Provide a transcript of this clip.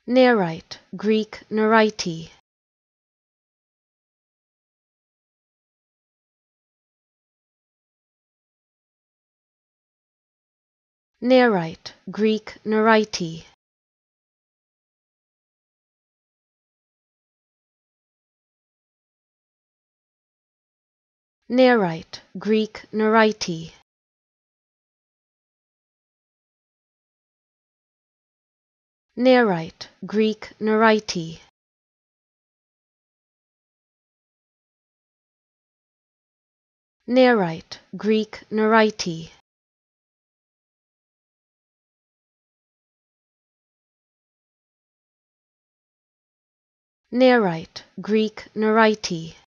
Nerite, Greek Nerite. Nerite, Greek Nerite. Nerite, Greek Nerite. Nerite, Greek Nerite. Nerite, Greek Nerite. Nerite, Greek Nerite.